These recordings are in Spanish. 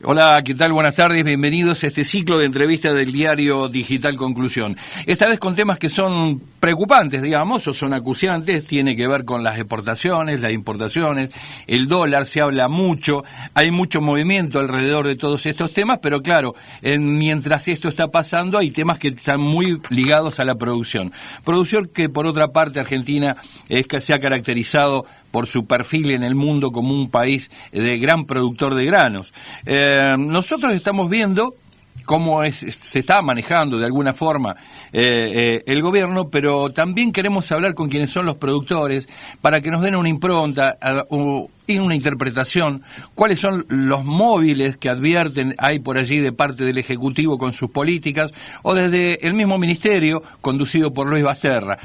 Hola, ¿qué tal? Buenas tardes, bienvenidos a este ciclo de entrevistas del diario digital Conclusión. Esta vez con temas que son preocupantes, digamos, o son acuciantes, tiene que ver con las exportaciones, las importaciones, el dólar, se habla mucho, hay mucho movimiento alrededor de todos estos temas, pero claro, mientras esto está pasando hay temas que están muy ligados a la producción. Producción que por otra parte Argentina se ha caracterizado por su perfil en el mundo como un país de gran productor de granos. Nosotros estamos viendo cómo se está manejando de alguna forma el gobierno, pero también queremos hablar con quienes son los productores para que nos den una impronta y una interpretación, cuáles son los móviles que advierten hay por allí de parte del Ejecutivo con sus políticas, o desde el mismo Ministerio, conducido por Luis Basterra.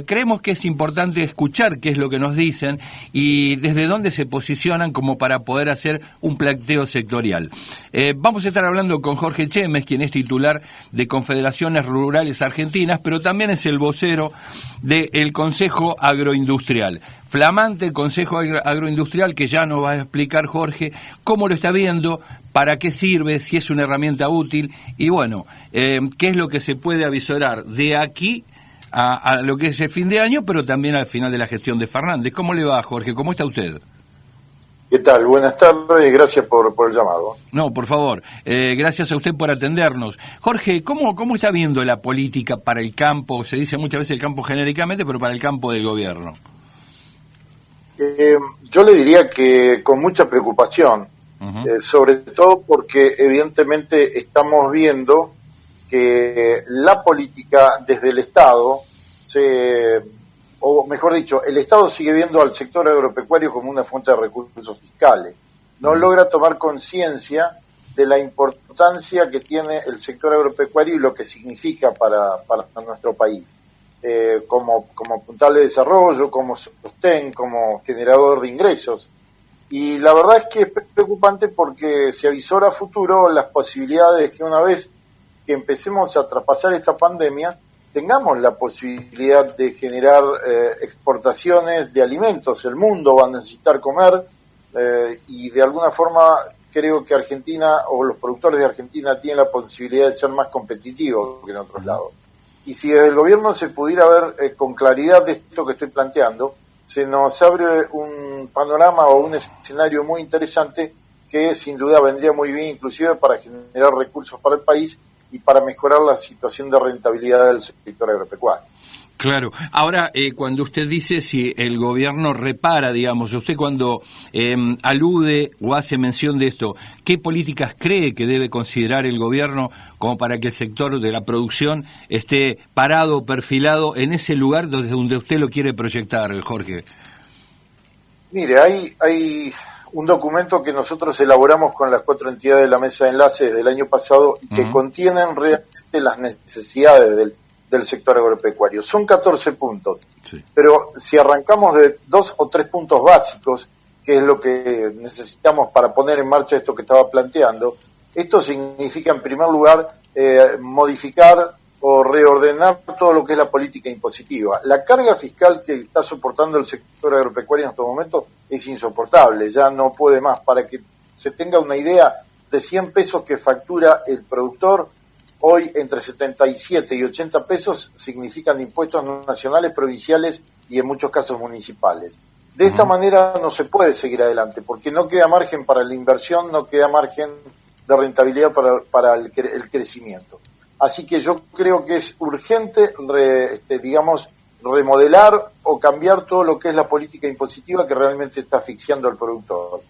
Creemos que es importante escuchar qué es lo que nos dicen y desde dónde se posicionan como para poder hacer un planteo sectorial. Vamos a estar hablando con Jorge Chemes, quien es titular de Confederaciones Rurales Argentinas, pero también es el vocero del Consejo Agroindustrial. Flamante Consejo Agroindustrial que ya nos va a explicar Jorge cómo lo está viendo, para qué sirve, si es una herramienta útil y bueno, qué es lo que se puede avisorar de aquí a lo que es el fin de año, pero también al final de la gestión de Fernández. ¿Cómo le va, Jorge? ¿Cómo está usted? ¿Qué tal? Buenas tardes y gracias por el llamado. No, por favor, gracias a usted por atendernos. Jorge, ¿cómo está viendo la política para el campo? Se dice muchas veces el campo genéricamente, pero para el campo del gobierno. Yo le diría que con mucha preocupación, sobre todo porque evidentemente estamos viendo que la política desde el Estado, o mejor dicho, el Estado sigue viendo al sector agropecuario como una fuente de recursos fiscales. No logra tomar conciencia de la importancia que tiene el sector agropecuario y lo que significa para nuestro país. Como puntal de desarrollo, como sostén, como generador de ingresos. Y la verdad es que es preocupante porque se avisora a futuro las posibilidades de que una vez que empecemos a traspasar esta pandemia, tengamos la posibilidad de generar exportaciones de alimentos. El mundo va a necesitar comer y de alguna forma creo que Argentina o los productores de Argentina tienen la posibilidad de ser más competitivos que en otros lados. Y si desde el gobierno se pudiera ver con claridad de esto que estoy planteando, se nos abre un panorama o un escenario muy interesante que sin duda vendría muy bien inclusive para generar recursos para el país y para mejorar la situación de rentabilidad del sector agropecuario. Claro. Ahora, cuando usted dice si el gobierno repara, digamos, usted cuando alude o hace mención de esto, ¿qué políticas cree que debe considerar el gobierno como para que el sector de la producción esté parado, perfilado en ese lugar donde usted lo quiere proyectar, Jorge? Mire, hay un documento que nosotros elaboramos con las 4 entidades de la mesa de enlaces del año pasado y que contienen realmente las necesidades del sector agropecuario. Son 14 puntos, sí. Pero si arrancamos de 2 o 3 puntos básicos, que es lo que necesitamos para poner en marcha esto que estaba planteando, esto significa en primer lugar modificar o reordenar todo lo que es la política impositiva. La carga fiscal que está soportando el sector agropecuario en estos momentos es insoportable, ya no puede más. Para que se tenga una idea, de 100 pesos que factura el productor, hoy entre 77 y 80 pesos significan impuestos nacionales, provinciales y en muchos casos municipales. De esta manera no se puede seguir adelante porque no queda margen para la inversión, no queda margen de rentabilidad para el crecimiento. Así que yo creo que es urgente, remodelar o cambiar todo lo que es la política impositiva que realmente está asfixiando al productor.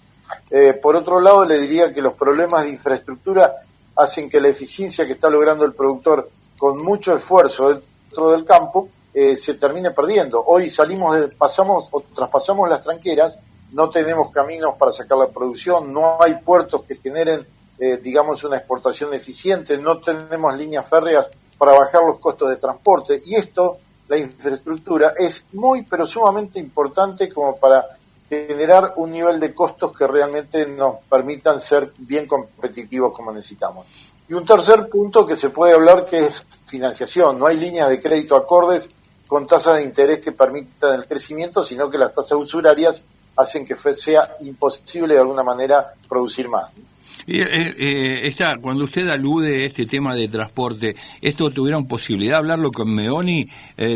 Por otro lado, le diría que los problemas de infraestructura hacen que la eficiencia que está logrando el productor con mucho esfuerzo dentro del campo se termine perdiendo. Hoy traspasamos las tranqueras, no tenemos caminos para sacar la producción, no hay puertos que generen una exportación eficiente, no tenemos líneas férreas para bajar los costos de transporte y esto, la infraestructura, es muy pero sumamente importante como para generar un nivel de costos que realmente nos permitan ser bien competitivos como necesitamos. Y un tercer punto que se puede hablar que es financiación. No hay líneas de crédito acordes con tasas de interés que permitan el crecimiento, sino que las tasas usurarias hacen que sea imposible de alguna manera producir más. Cuando usted alude a este tema de transporte, ¿esto tuvieron posibilidad de hablarlo con Meoni,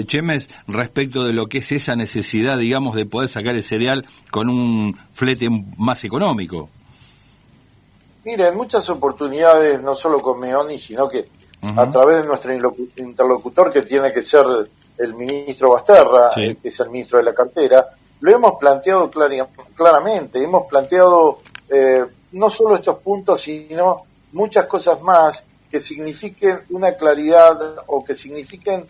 Chemes, respecto de lo que es esa necesidad, digamos, de poder sacar el cereal con un flete más económico? Mire, en muchas oportunidades, no solo con Meoni, sino que a través de nuestro interlocutor, que tiene que ser el ministro Basterra, sí, que es el ministro de la cartera, lo hemos planteado claramente, hemos planteado no solo estos puntos, sino muchas cosas más que signifiquen una claridad o que signifiquen,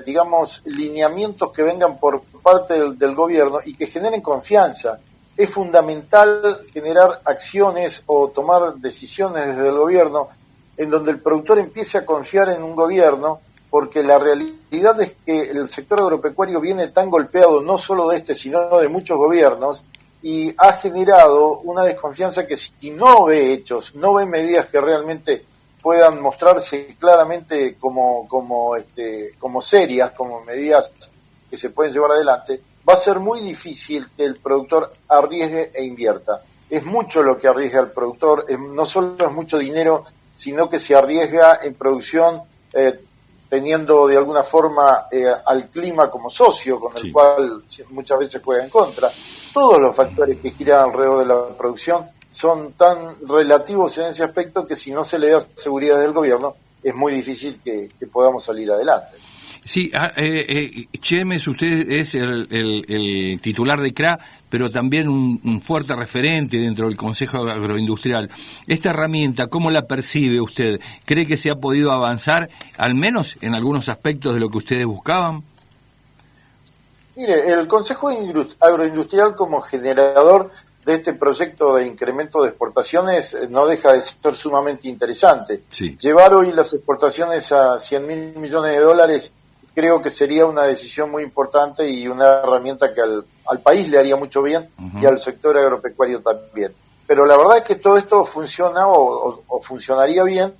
digamos, lineamientos que vengan por parte del gobierno y que generen confianza. Es fundamental generar acciones o tomar decisiones desde el gobierno en donde el productor empiece a confiar en un gobierno, porque la realidad es que el sector agropecuario viene tan golpeado, no solo de este, sino de muchos gobiernos, y ha generado una desconfianza que, si no ve hechos, no ve medidas que realmente puedan mostrarse claramente como serias, como medidas que se pueden llevar adelante, va a ser muy difícil que el productor arriesgue e invierta. Es mucho lo que arriesga el productor, no solo es mucho dinero, sino que se arriesga en producción teniendo de alguna forma al clima como socio, con el cual muchas veces juega en contra. Todos los factores que giran alrededor de la producción son tan relativos en ese aspecto que si no se le da seguridad del gobierno, es muy difícil que podamos salir adelante. Sí, Chemes, usted es el titular de CRA, pero también un fuerte referente dentro del Consejo Agroindustrial. Esta herramienta, ¿cómo la percibe usted? ¿Cree que se ha podido avanzar, al menos en algunos aspectos de lo que ustedes buscaban? Mire, el Consejo Agroindustrial, como generador de este proyecto de incremento de exportaciones, no deja de ser sumamente interesante. Sí. Llevar hoy las exportaciones a 100.000 millones de dólares creo que sería una decisión muy importante y una herramienta que al país le haría mucho bien y al sector agropecuario también. Pero la verdad es que todo esto funciona o funcionaría bien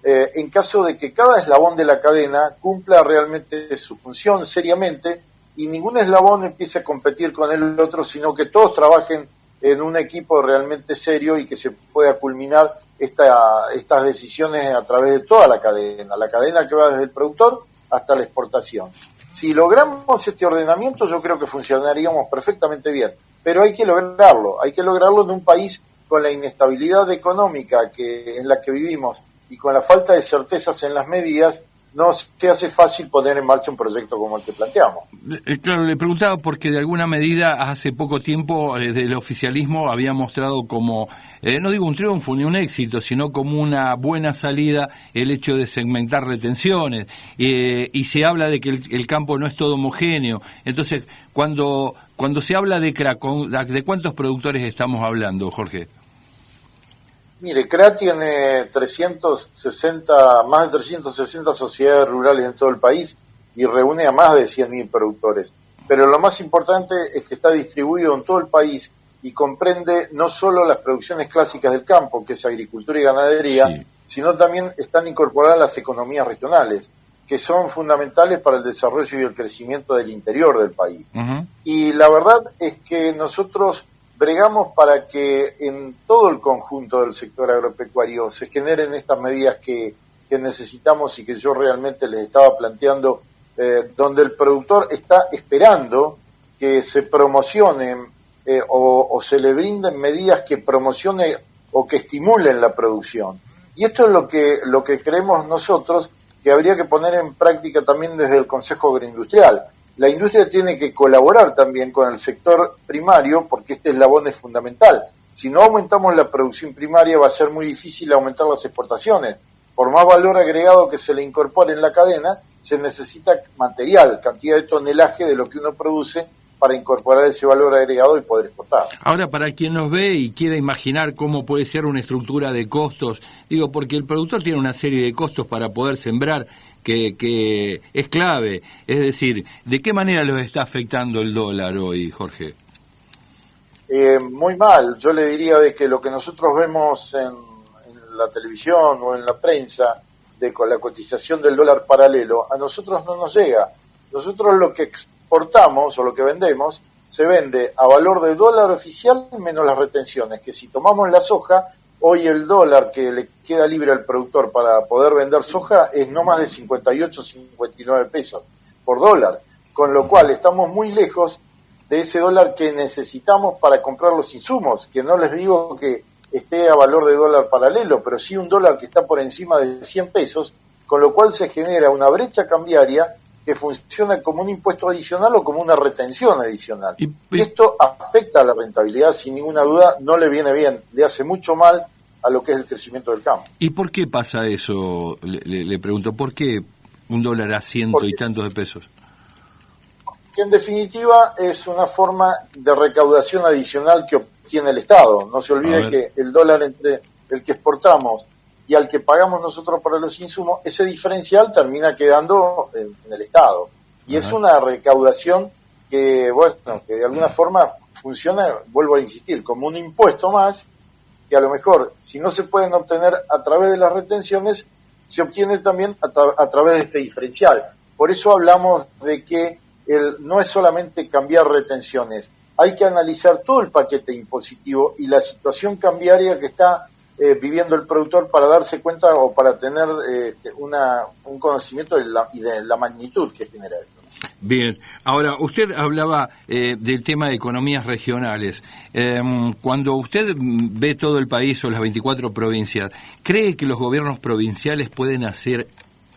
en caso de que cada eslabón de la cadena cumpla realmente su función seriamente y ningún eslabón empiece a competir con el otro, sino que todos trabajen en un equipo realmente serio y que se pueda culminar estas decisiones a través de toda la cadena que va desde el productor hasta la exportación. Si logramos este ordenamiento, yo creo que funcionaríamos perfectamente bien, pero hay que lograrlo en un país con la inestabilidad económica en la que vivimos y con la falta de certezas en las medidas. No se hace fácil poner en marcha un proyecto como el que planteamos. Claro, le preguntaba porque de alguna medida hace poco tiempo desde el oficialismo había mostrado como, no digo un triunfo ni un éxito, sino como una buena salida el hecho de segmentar retenciones, y se habla de que el campo no es todo homogéneo. Entonces, cuando se habla de CRA, ¿de cuántos productores estamos hablando, Jorge? Mire, CRA tiene más de 360 sociedades rurales en todo el país y reúne a más de 100.000 productores. Pero lo más importante es que está distribuido en todo el país y comprende no solo las producciones clásicas del campo, que es agricultura y ganadería, sino también están incorporadas las economías regionales, que son fundamentales para el desarrollo y el crecimiento del interior del país. Y la verdad es que nosotros bregamos para que en todo el conjunto del sector agropecuario se generen estas medidas que necesitamos y que yo realmente les estaba planteando, donde el productor está esperando que se promocionen o se le brinden medidas que promocionen o que estimulen la producción. Y esto es lo que creemos nosotros que habría que poner en práctica también desde el Consejo Agroindustrial. La industria tiene que colaborar también con el sector primario porque este eslabón es fundamental. Si no aumentamos la producción primaria va a ser muy difícil aumentar las exportaciones. Por más valor agregado que se le incorpore en la cadena, se necesita material, cantidad de tonelaje de lo que uno produce para incorporar ese valor agregado y poder exportar. Ahora, para quien nos ve y quiera imaginar cómo puede ser una estructura de costos, digo, porque el productor tiene una serie de costos para poder sembrar, que es clave. Es decir, ¿de qué manera los está afectando el dólar hoy, Jorge? Muy mal. Yo le diría de que lo que nosotros vemos en la televisión o en la prensa, con la cotización del dólar paralelo, a nosotros no nos llega. Nosotros lo que exportamos o lo que vendemos, se vende a valor de dólar oficial menos las retenciones, que si tomamos la soja, hoy el dólar que le queda libre al productor para poder vender soja es no más de 58, 59 pesos por dólar, con lo cual estamos muy lejos de ese dólar que necesitamos para comprar los insumos, que no les digo que esté a valor de dólar paralelo, pero sí un dólar que está por encima de 100 pesos, con lo cual se genera una brecha cambiaria que funciona como un impuesto adicional o como una retención adicional. Y esto afecta a la rentabilidad, sin ninguna duda, no le viene bien, le hace mucho mal a lo que es el crecimiento del campo. ¿Y por qué pasa eso? Le pregunto, ¿por qué un dólar a ciento y tantos de pesos? Que en definitiva es una forma de recaudación adicional que obtiene el Estado. No se olvide que el dólar entre el que exportamos y al que pagamos nosotros para los insumos, ese diferencial termina quedando en el Estado. Y es una recaudación que, bueno, que de alguna forma funciona, vuelvo a insistir, como un impuesto más, que a lo mejor, si no se pueden obtener a través de las retenciones, se obtiene también a través de este diferencial. Por eso hablamos de que no es solamente cambiar retenciones, hay que analizar todo el paquete impositivo y la situación cambiaria que está viviendo el productor para darse cuenta o para tener un conocimiento de la magnitud que genera esto. Bien, ahora usted hablaba del tema de economías regionales. Cuando usted ve todo el país o las 24 provincias, ¿cree que los gobiernos provinciales pueden hacer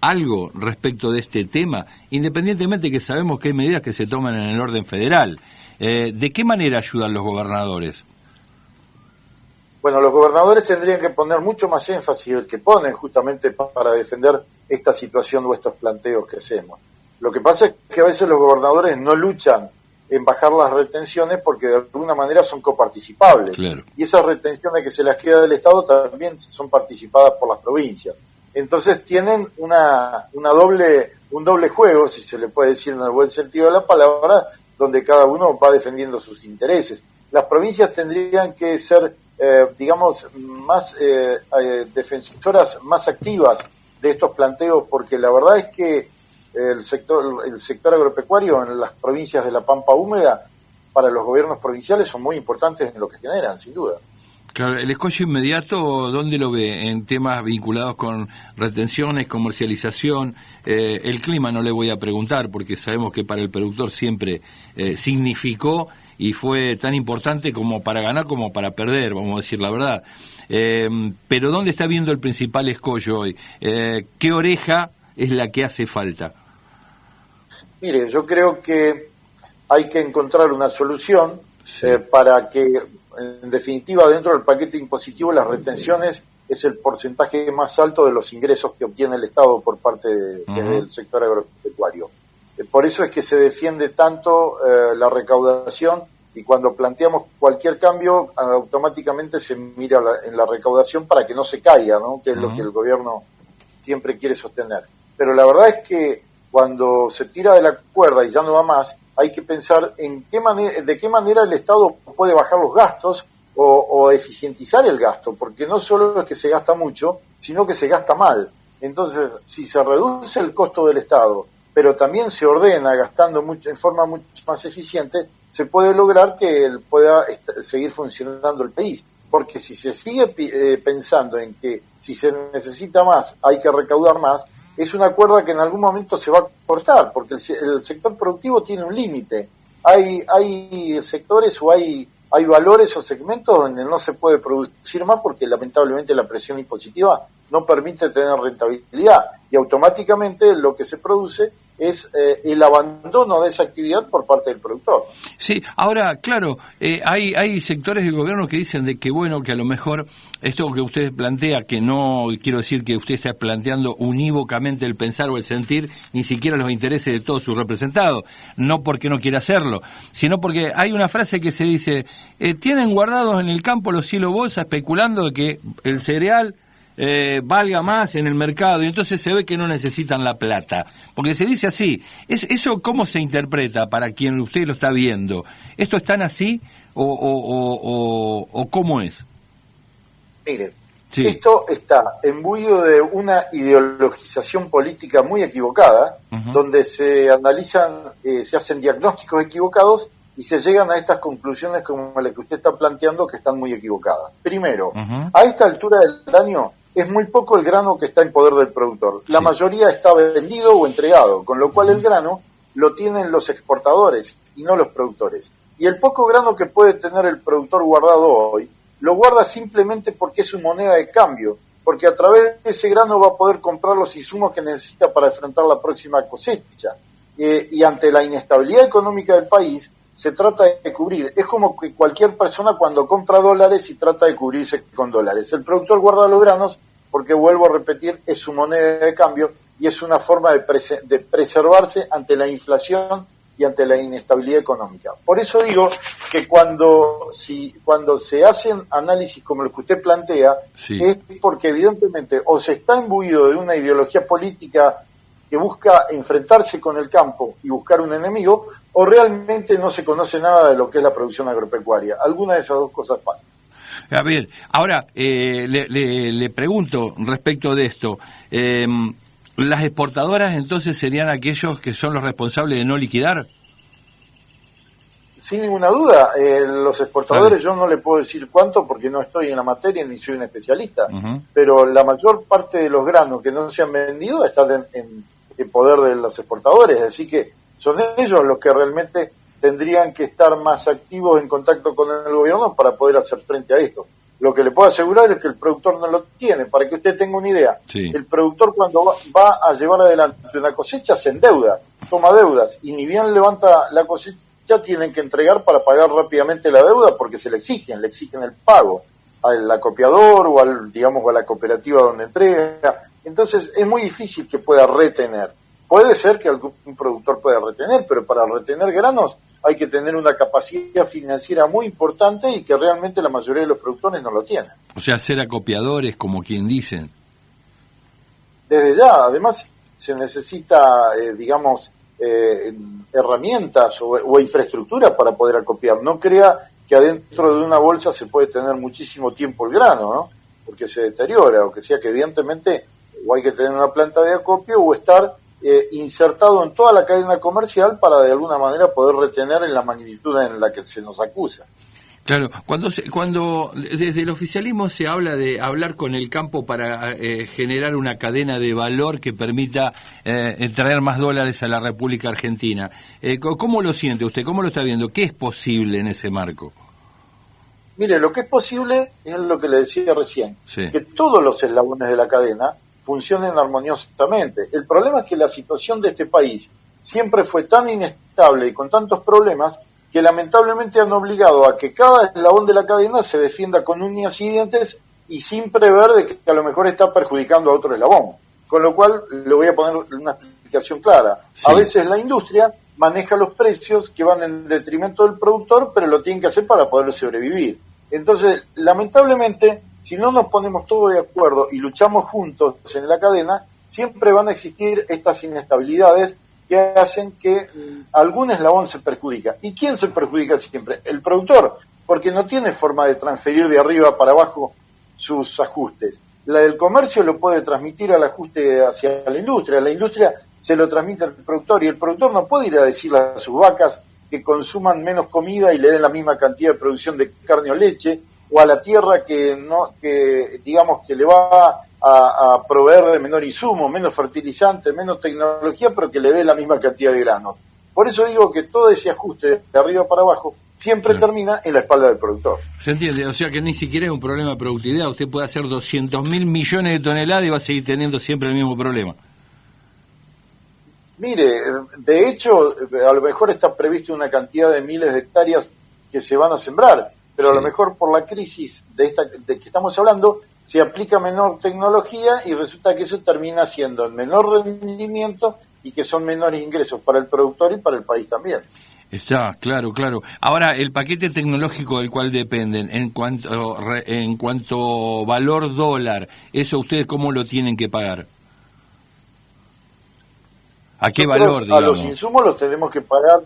algo respecto de este tema, independientemente que sabemos que hay medidas que se toman en el orden federal? ¿De qué manera ayudan los gobernadores? Bueno, los gobernadores tendrían que poner mucho más énfasis el que ponen justamente para defender esta situación o estos planteos que hacemos. Lo que pasa es que a veces los gobernadores no luchan en bajar las retenciones porque de alguna manera son coparticipables. Claro. Y esas retenciones que se las queda del Estado también son participadas por las provincias. Entonces tienen un doble juego, si se le puede decir en el buen sentido de la palabra, donde cada uno va defendiendo sus intereses. Las provincias tendrían que ser, más defensoras, más activas de estos planteos, porque la verdad es que el sector agropecuario en las provincias de la Pampa Húmeda, para los gobiernos provinciales son muy importantes en lo que generan, sin duda. Claro, el escollo inmediato, ¿dónde lo ve? En temas vinculados con retenciones, comercialización, el clima no le voy a preguntar porque sabemos que para el productor siempre significó y fue tan importante como para ganar como para perder, vamos a decir la verdad. Pero ¿dónde está viendo el principal escollo hoy? ¿Qué oreja es la que hace falta? Mire, yo creo que hay que encontrar una solución para que, en definitiva, dentro del paquete impositivo, las retenciones es el porcentaje más alto de los ingresos que obtiene el Estado por parte del sector agropecuario. Por eso es que se defiende tanto la recaudación, y cuando planteamos cualquier cambio, automáticamente se mira en la recaudación para que no se caiga, ¿no? Que es lo que el gobierno siempre quiere sostener. Pero la verdad es que cuando se tira de la cuerda y ya no va más, hay que pensar de qué manera el Estado puede bajar los gastos o eficientizar el gasto, porque no solo es que se gasta mucho, sino que se gasta mal. Entonces, si se reduce el costo del Estado, pero también se ordena gastando en forma mucho más eficiente, se puede lograr que pueda seguir funcionando el país. Porque si se sigue pensando en que si se necesita más, hay que recaudar más, es una cuerda que en algún momento se va a cortar, porque el sector productivo tiene un límite. Hay sectores o hay valores o segmentos donde no se puede producir más porque lamentablemente la presión impositiva no permite tener rentabilidad y automáticamente lo que se produce es el abandono de esa actividad por parte del productor. Sí, ahora, claro, hay sectores del gobierno que dicen de que, bueno, que a lo mejor esto que usted plantea, que no quiero decir que usted está planteando unívocamente el pensar o el sentir, ni siquiera los intereses de todos sus representados, no porque no quiera hacerlo, sino porque hay una frase que se dice, tienen guardados en el campo los cielo bolsa especulando de que el cereal valga más en el mercado y entonces se ve que no necesitan la plata, porque se dice así. ¿Eso cómo se interpreta para quien usted lo está viendo? ¿Esto es tan así o cómo es? Mire, esto está imbuido de una ideologización política muy equivocada, donde se analizan, se hacen diagnósticos equivocados y se llegan a estas conclusiones como la que usted está planteando, que están muy equivocadas. Primero, a esta altura del año es muy poco el grano que está en poder del productor. La mayoría está vendido o entregado, con lo cual el grano lo tienen los exportadores y no los productores. Y el poco grano que puede tener el productor guardado hoy, lo guarda simplemente porque es su moneda de cambio, porque a través de ese grano va a poder comprar los insumos que necesita para enfrentar la próxima cosecha. Y ante la inestabilidad económica del país, se trata de cubrir. Es como que cualquier persona cuando compra dólares y trata de cubrirse con dólares. El productor guarda los granos porque, vuelvo a repetir, es su moneda de cambio y es una forma de preservarse ante la inflación y ante la inestabilidad económica. Por eso digo que cuando se hacen análisis como los que usted plantea, es porque evidentemente o se está imbuido de una ideología política que busca enfrentarse con el campo y buscar un enemigo, o realmente no se conoce nada de lo que es la producción agropecuaria. Alguna de esas dos cosas pasa. A ver, ahora le pregunto respecto de esto, ¿las exportadoras entonces serían aquellos que son los responsables de no liquidar? Sin ninguna duda, los exportadores, yo no le puedo decir cuánto porque no estoy en la materia ni soy un especialista, pero la mayor parte de los granos que no se han vendido están en poder de los exportadores, así que son ellos los que realmente tendrían que estar más activos en contacto con el gobierno para poder hacer frente a esto. Lo que le puedo asegurar es que el productor no lo tiene. Para que usted tenga una idea, el productor cuando va a llevar adelante una cosecha se endeuda, toma deudas, y ni bien levanta la cosecha tienen que entregar para pagar rápidamente la deuda porque se le exigen el pago al acopiador o a la cooperativa donde entrega. Entonces es muy difícil que pueda retener. Puede ser que algún productor pueda retener, pero para retener granos hay que tener una capacidad financiera muy importante y que realmente la mayoría de los productores no lo tienen. O sea, ser acopiadores, como quien dicen. Desde ya, además se necesita, herramientas o infraestructura para poder acopiar. No crea que adentro de una bolsa se puede tener muchísimo tiempo el grano, ¿no? Porque se deteriora, o que sea que evidentemente o hay que tener una planta de acopio o estar insertado en toda la cadena comercial para de alguna manera poder retener en la magnitud en la que se nos acusa. Claro, cuando desde el oficialismo se habla de hablar con el campo para generar una cadena de valor que permita traer más dólares a la República Argentina, ¿cómo lo siente usted? ¿Cómo lo está viendo? ¿Qué es posible en ese marco? Mire, lo que es posible es lo que le decía recién, que todos los eslabones de la cadena funcionen armoniosamente. El problema es que la situación de este país siempre fue tan inestable y con tantos problemas que lamentablemente han obligado a que cada eslabón de la cadena se defienda con uñas y dientes y sin prever de que a lo mejor está perjudicando a otro eslabón. Con lo cual, le voy a poner una explicación clara. A veces la industria maneja los precios que van en detrimento del productor, pero lo tienen que hacer para poder sobrevivir. Entonces, lamentablemente, si no nos ponemos todos de acuerdo y luchamos juntos en la cadena, siempre van a existir estas inestabilidades que hacen que algún eslabón se perjudica. ¿Y quién se perjudica siempre? El productor, porque no tiene forma de transferir de arriba para abajo sus ajustes. La del comercio lo puede transmitir al ajuste hacia la industria se lo transmite al productor, y el productor no puede ir a decirle a sus vacas que consuman menos comida y le den la misma cantidad de producción de carne o leche, o a la tierra que le va a proveer de menor insumo, menos fertilizante, menos tecnología, pero que le dé la misma cantidad de granos. Por eso digo que todo ese ajuste de arriba para abajo siempre termina en la espalda del productor. ¿Se entiende? O sea que ni siquiera es un problema de productividad. Usted puede hacer 200.000 millones de toneladas y va a seguir teniendo siempre el mismo problema. Mire, de hecho, a lo mejor está previsto una cantidad de miles de hectáreas que se van a sembrar, pero a lo mejor por la crisis de que estamos hablando, se aplica menor tecnología y resulta que eso termina siendo en menor rendimiento y que son menores ingresos para el productor y para el país también. Está, claro. Ahora, el paquete tecnológico del cual dependen, en cuanto valor dólar, ¿eso ustedes cómo lo tienen que pagar? ¿A qué valor, digamos? A los insumos los tenemos que pagar,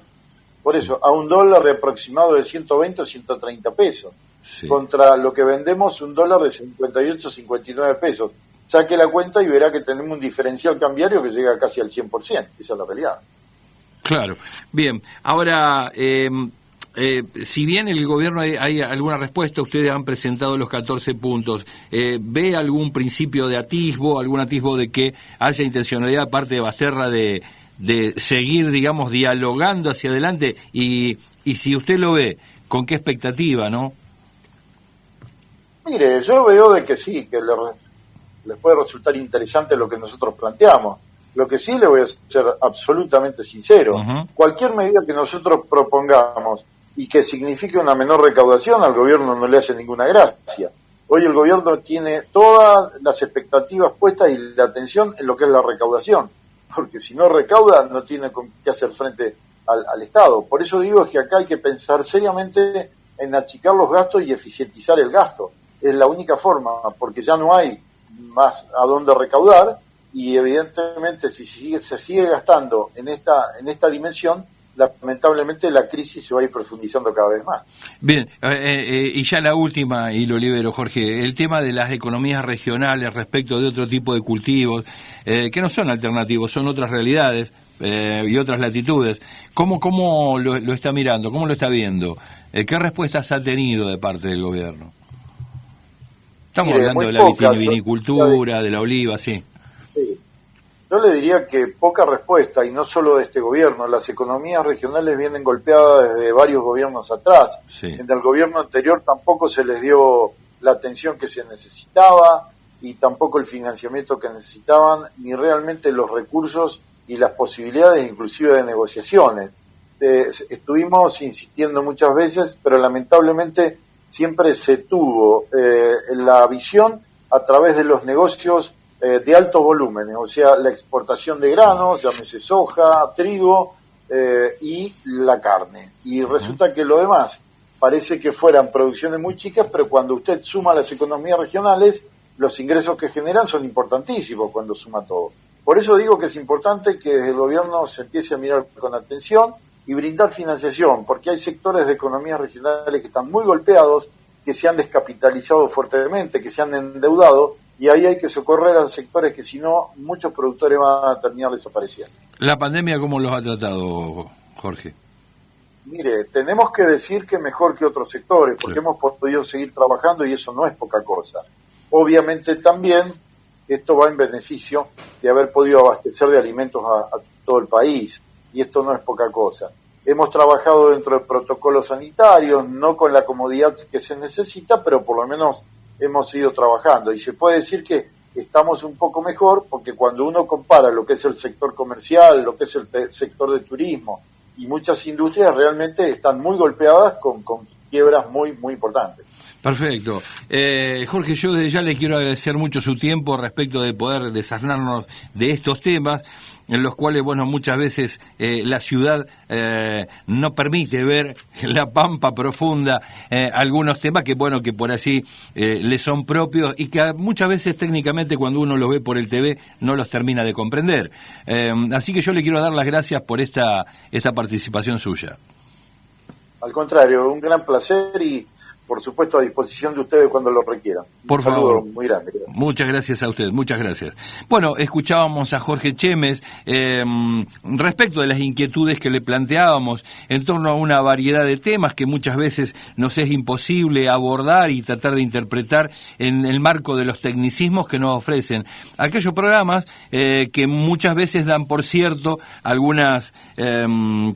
por eso, a un dólar de aproximado de 120 o 130 pesos. Contra lo que vendemos, un dólar de 58, 59 pesos. Saque la cuenta y verá que tenemos un diferencial cambiario que llega casi al 100%. Esa es la realidad. Claro. Bien. Ahora, si bien el gobierno hay alguna respuesta, ustedes han presentado los 14 puntos, ¿ve algún principio de algún atisbo de que haya intencionalidad de parte de Basterra de seguir, digamos, dialogando hacia adelante? Y si usted lo ve, ¿con qué expectativa, no? Mire, yo veo de que sí, que les puede resultar interesante lo que nosotros planteamos. Lo que sí le voy a ser absolutamente sincero, cualquier medida que nosotros propongamos y que signifique una menor recaudación, al gobierno no le hace ninguna gracia. Hoy el gobierno tiene todas las expectativas puestas y la atención en lo que es la recaudación, porque si no recauda no tiene con qué hacer frente al Estado. Por eso digo que acá hay que pensar seriamente en achicar los gastos y eficientizar el gasto. Es la única forma, porque ya no hay más a dónde recaudar, y evidentemente si se sigue gastando en esta dimensión, lamentablemente la crisis se va a ir profundizando cada vez más. Bien, y ya la última, y lo libero, Jorge, el tema de las economías regionales respecto de otro tipo de cultivos, que no son alternativos, son otras realidades y otras latitudes. ¿Cómo lo está mirando? ¿Cómo lo está viendo? ¿Qué respuestas ha tenido de parte del gobierno? Estamos hablando de la vitivinicultura, de la oliva, sí. Yo le diría que poca respuesta, y no solo de este gobierno. Las economías regionales vienen golpeadas desde varios gobiernos atrás. Sí. En el gobierno anterior tampoco se les dio la atención que se necesitaba, y tampoco el financiamiento que necesitaban, ni realmente los recursos y las posibilidades inclusive de negociaciones. Estuvimos insistiendo muchas veces, pero lamentablemente siempre se tuvo la visión a través de los negocios de altos volúmenes, o sea, la exportación de granos, llámese soja, trigo y la carne. Y resulta que lo demás parece que fueran producciones muy chicas, pero cuando usted suma las economías regionales, los ingresos que generan son importantísimos cuando suma todo. Por eso digo que es importante que desde el gobierno se empiece a mirar con atención y brindar financiación, porque hay sectores de economías regionales que están muy golpeados, que se han descapitalizado fuertemente, que se han endeudado, y ahí hay que socorrer a sectores que si no, muchos productores van a terminar desapareciendo. ¿La pandemia cómo los ha tratado, Jorge? Mire, tenemos que decir que mejor que otros sectores, porque hemos podido seguir trabajando y eso no es poca cosa. Obviamente también esto va en beneficio de haber podido abastecer de alimentos a todo el país, y esto no es poca cosa. Hemos trabajado dentro de protocolos sanitarios, no con la comodidad que se necesita, pero por lo menos hemos ido trabajando, y se puede decir que estamos un poco mejor, porque cuando uno compara lo que es el sector comercial, lo que es el sector de turismo y muchas industrias, realmente están muy golpeadas con quiebras muy importantes. Perfecto. Jorge, yo desde ya le quiero agradecer mucho su tiempo respecto de poder desasnarnos de estos temas, en los cuales, bueno, muchas veces la ciudad no permite ver la pampa profunda, algunos temas que, bueno, que por así le son propios y que muchas veces técnicamente cuando uno los ve por el TV no los termina de comprender. Así que yo le quiero dar las gracias por esta participación suya. Al contrario, un gran placer y por supuesto a disposición de ustedes cuando lo requieran. Por favor. Muy grande. Muchas gracias a usted, muchas gracias. Bueno, escuchábamos a Jorge Chemes respecto de las inquietudes que le planteábamos en torno a una variedad de temas que muchas veces nos es imposible abordar y tratar de interpretar en el marco de los tecnicismos que nos ofrecen aquellos programas que muchas veces dan por cierto algunos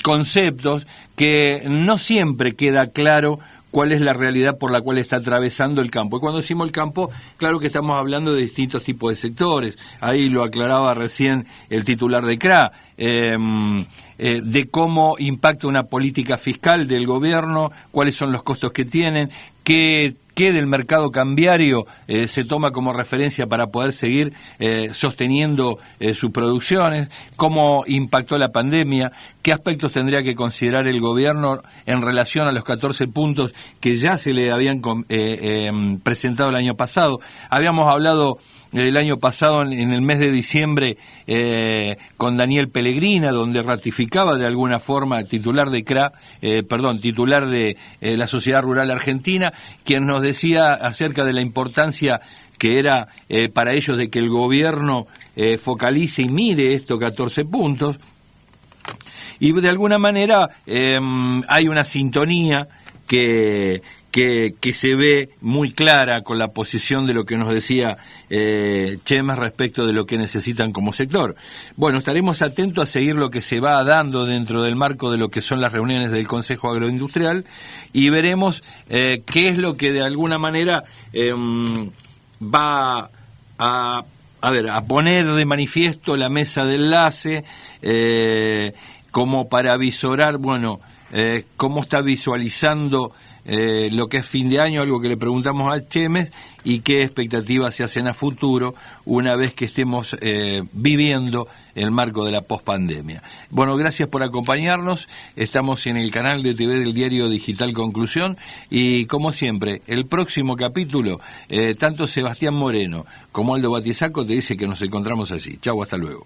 conceptos que no siempre queda claro cuál es la realidad por la cual está atravesando el campo. Y cuando decimos el campo, claro que estamos hablando de distintos tipos de sectores. Ahí lo aclaraba recién el titular de CRA, de cómo impacta una política fiscal del gobierno, cuáles son los costos que tienen, qué del mercado cambiario se toma como referencia para poder seguir sosteniendo sus producciones, cómo impactó la pandemia, qué aspectos tendría que considerar el gobierno en relación a los 14 puntos que ya se le habían presentado el año pasado. Habíamos hablado el año pasado, en el mes de diciembre, con Daniel Pellegrina, donde ratificaba de alguna forma el titular de titular de la Sociedad Rural Argentina, quien nos decía acerca de la importancia que era para ellos de que el gobierno focalice y mire estos 14 puntos. y de alguna manera hay una sintonía que se ve muy clara con la posición de lo que nos decía Chemes respecto de lo que necesitan como sector. Bueno, estaremos atentos a seguir lo que se va dando dentro del marco de lo que son las reuniones del Consejo Agroindustrial y veremos qué es lo que de alguna manera va a poner de manifiesto la mesa de enlace como para visorar, bueno, cómo está visualizando lo que es fin de año, algo que le preguntamos a Chemes, y qué expectativas se hacen a futuro una vez que estemos viviendo el marco de la pospandemia. Bueno, gracias por acompañarnos, estamos en el canal de TV del Diario Digital Conclusión y como siempre, el próximo capítulo, tanto Sebastián Moreno como Aldo Batizaco te dice que nos encontramos allí. Chau, hasta luego.